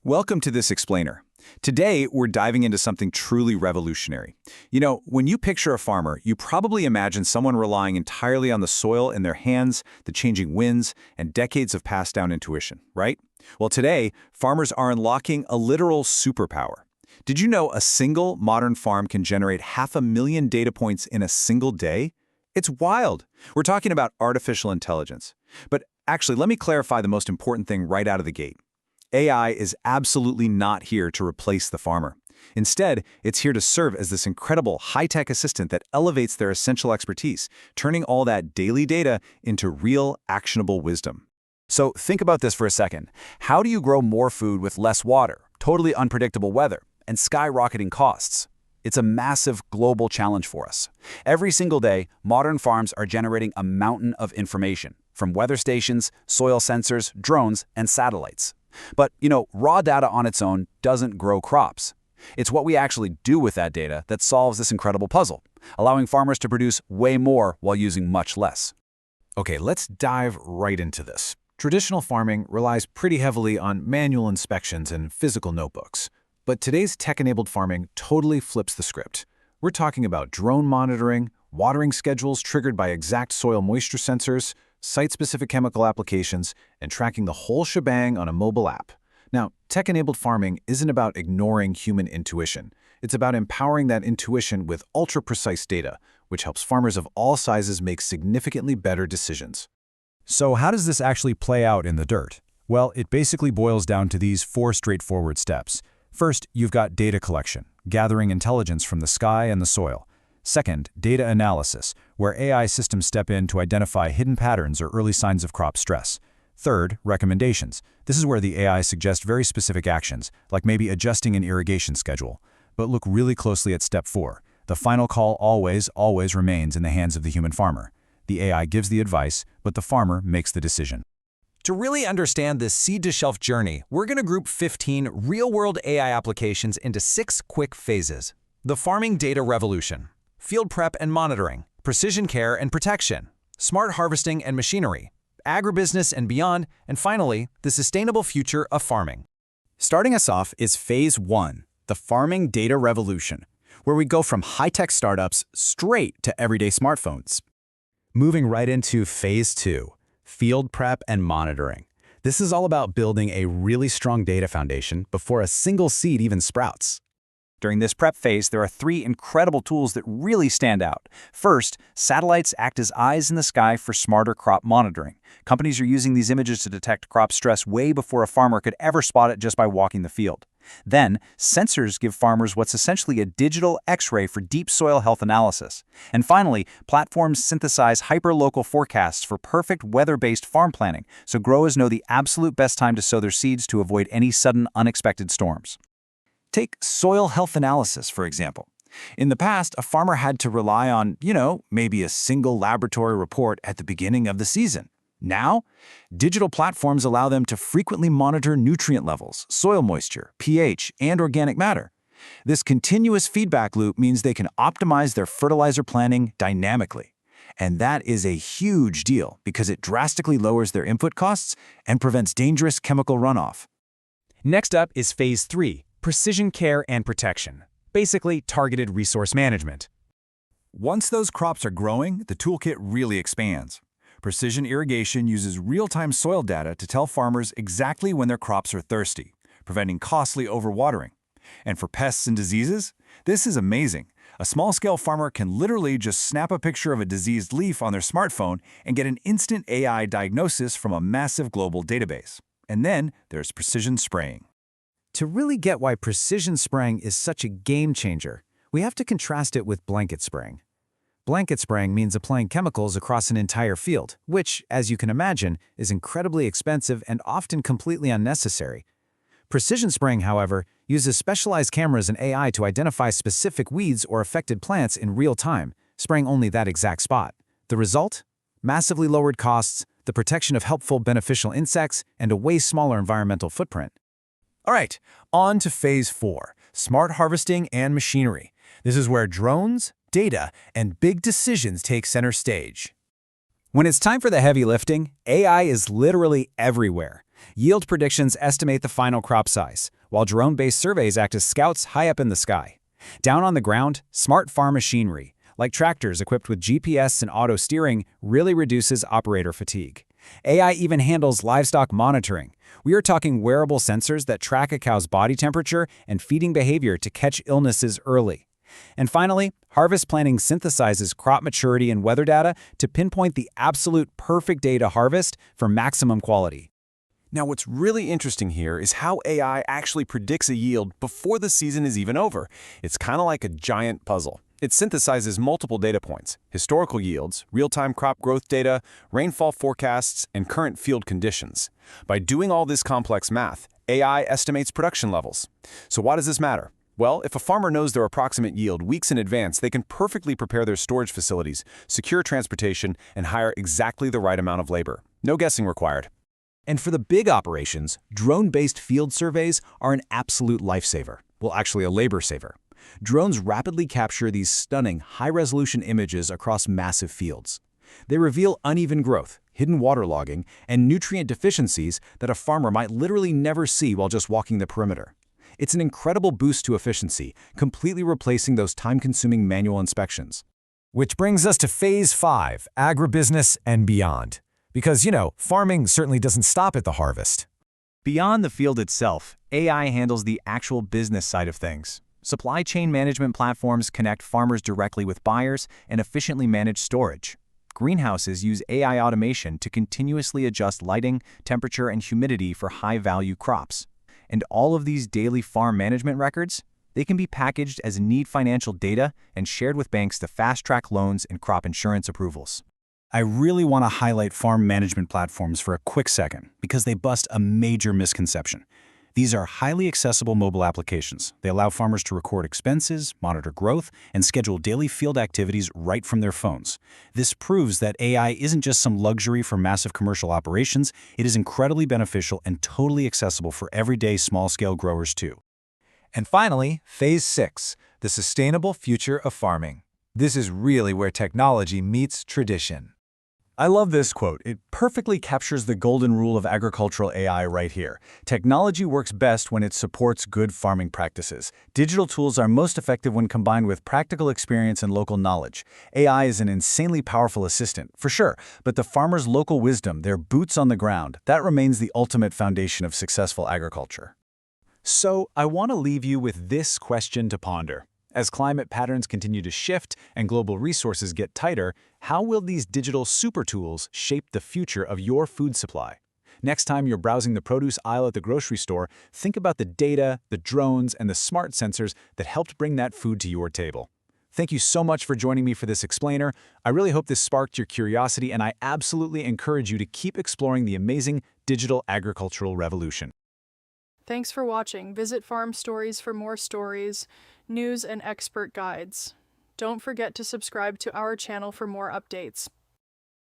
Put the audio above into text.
Welcome to this explainer. Today, we're diving into something truly revolutionary. When you picture a farmer, you probably imagine someone relying entirely on the soil in their hands, the changing winds, and decades of passed-down intuition, right? Well, today, farmers are unlocking a literal superpower. Did you know a single modern farm can generate 500,000 data points in a single day? It's wild. We're talking about artificial intelligence. But actually, let me clarify the most important thing right out of the gate. AI is absolutely not here to replace the farmer. Instead, it's here to serve as this incredible high-tech assistant that elevates their essential expertise, turning all that daily data into real, actionable wisdom. So think about this for a second. How do you grow more food with less water, totally unpredictable weather, and skyrocketing costs? It's a massive global challenge for us. Every single day, modern farms are generating a mountain of information, from weather stations, soil sensors, drones, and satellites. But, raw data on its own doesn't grow crops. It's what we actually do with that data that solves this incredible puzzle, allowing farmers to produce way more while using much less. Okay, let's dive right into this. Traditional farming relies pretty heavily on manual inspections and physical notebooks. But today's tech-enabled farming totally flips the script. We're talking about drone monitoring, watering schedules triggered by exact soil moisture sensors, site-specific chemical applications, and tracking the whole shebang on a mobile app. Now, tech-enabled farming isn't about ignoring human intuition. It's about empowering that intuition with ultra-precise data, which helps farmers of all sizes make significantly better decisions. So how does this actually play out in the dirt? Well, it basically boils down to these 4 straightforward steps. First, you've got data collection, gathering intelligence from the sky and the soil. Second, data analysis, where AI systems step in to identify hidden patterns or early signs of crop stress. Third, recommendations. This is where the AI suggests very specific actions, like maybe adjusting an irrigation schedule. But look really closely at step 4. The final call always remains in the hands of the human farmer. The AI gives the advice, but the farmer makes the decision. To really understand this seed-to-shelf journey, we're going to group 15 real-world AI applications into 6 quick phases. The farming data revolution, field prep and monitoring, precision care and protection, smart harvesting and machinery, agribusiness and beyond, and finally, the sustainable future of farming. Starting us off is Phase 1, the farming data revolution, where we go from high-tech startups straight to everyday smartphones. Moving right into Phase 2, field prep and monitoring. This is all about building a really strong data foundation before a single seed even sprouts. During this prep phase, there are 3 incredible tools that really stand out. First, satellites act as eyes in the sky for smarter crop monitoring. Companies are using these images to detect crop stress way before a farmer could ever spot it just by walking the field. Then, sensors give farmers what's essentially a digital X-ray for deep soil health analysis. And finally, platforms synthesize hyperlocal forecasts for perfect weather-based farm planning, so growers know the absolute best time to sow their seeds to avoid any sudden unexpected storms. Take soil health analysis, for example. In the past, a farmer had to rely on, maybe a single laboratory report at the beginning of the season. Now, digital platforms allow them to frequently monitor nutrient levels, soil moisture, pH, and organic matter. This continuous feedback loop means they can optimize their fertilizer planning dynamically. And that is a huge deal because it drastically lowers their input costs and prevents dangerous chemical runoff. Next up is Phase 3, precision care and protection, basically targeted resource management. Once those crops are growing, the toolkit really expands. Precision irrigation uses real-time soil data to tell farmers exactly when their crops are thirsty, preventing costly overwatering. And for pests and diseases, this is amazing. A small-scale farmer can literally just snap a picture of a diseased leaf on their smartphone and get an instant AI diagnosis from a massive global database. And then there's precision spraying. To really get why precision spraying is such a game changer, we have to contrast it with blanket spraying. Blanket spraying means applying chemicals across an entire field, which, as you can imagine, is incredibly expensive and often completely unnecessary. Precision spraying, however, uses specialized cameras and AI to identify specific weeds or affected plants in real time, spraying only that exact spot. The result? Massively lowered costs, the protection of helpful beneficial insects, and a way smaller environmental footprint. All right, on to Phase 4, smart harvesting and machinery. This is where drones, data, and big decisions take center stage. When it's time for the heavy lifting, AI is literally everywhere. Yield predictions estimate the final crop size. while drone-based surveys act as scouts high up in the sky. Down on the ground, smart farm machinery, like tractors equipped with GPS and auto steering, really reduces operator fatigue. AI even handles livestock monitoring. We are talking wearable sensors that track a cow's body temperature and feeding behavior to catch illnesses early. And finally, harvest planning synthesizes crop maturity and weather data to pinpoint the absolute perfect day to harvest for maximum quality. Now, what's really interesting here is how AI actually predicts a yield before the season is even over. It's kind of like a giant puzzle. It synthesizes multiple data points: historical yields, real-time crop growth data, rainfall forecasts, and current field conditions. By doing all this complex math, AI estimates production levels. So why does this matter? Well, if a farmer knows their approximate yield weeks in advance, they can perfectly prepare their storage facilities, secure transportation, and hire exactly the right amount of labor. No guessing required. And for the big operations, drone-based field surveys are an absolute lifesaver. Well, actually a labor saver. Drones rapidly capture these stunning, high-resolution images across massive fields. They reveal uneven growth, hidden waterlogging, and nutrient deficiencies that a farmer might literally never see while just walking the perimeter. It's an incredible boost to efficiency, completely replacing those time-consuming manual inspections. Which brings us to Phase 5, agribusiness and beyond. Because, farming certainly doesn't stop at the harvest. Beyond the field itself, AI handles the actual business side of things. Supply chain management platforms connect farmers directly with buyers and efficiently manage storage. Greenhouses use AI automation to continuously adjust lighting, temperature, and humidity for high-value crops. And all of these daily farm management records, they can be packaged as neat financial data and shared with banks to fast-track loans and crop insurance approvals. I really want to highlight farm management platforms for a quick second because they bust a major misconception. These are highly accessible mobile applications. They allow farmers to record expenses, monitor growth, and schedule daily field activities right from their phones. This proves that AI isn't just some luxury for massive commercial operations, it is incredibly beneficial and totally accessible for everyday small-scale growers too. And finally, Phase 6, the sustainable future of farming. This is really where technology meets tradition. I love this quote. It perfectly captures the golden rule of agricultural AI right here. Technology works best when it supports good farming practices. Digital tools are most effective when combined with practical experience and local knowledge. AI is an insanely powerful assistant, for sure, but the farmer's local wisdom, their boots on the ground, that remains the ultimate foundation of successful agriculture. So, I want to leave you with this question to ponder. As climate patterns continue to shift and global resources get tighter, how will these digital super tools shape the future of your food supply? Next time you're browsing the produce aisle at the grocery store, think about the data, the drones, and the smart sensors that helped bring that food to your table. Thank you so much for joining me for this explainer. I really hope this sparked your curiosity, and I absolutely encourage you to keep exploring the amazing digital agricultural revolution. Thanks for watching. Visit Farm Stories for more stories, news, and expert guides. Don't forget to subscribe to our channel for more updates.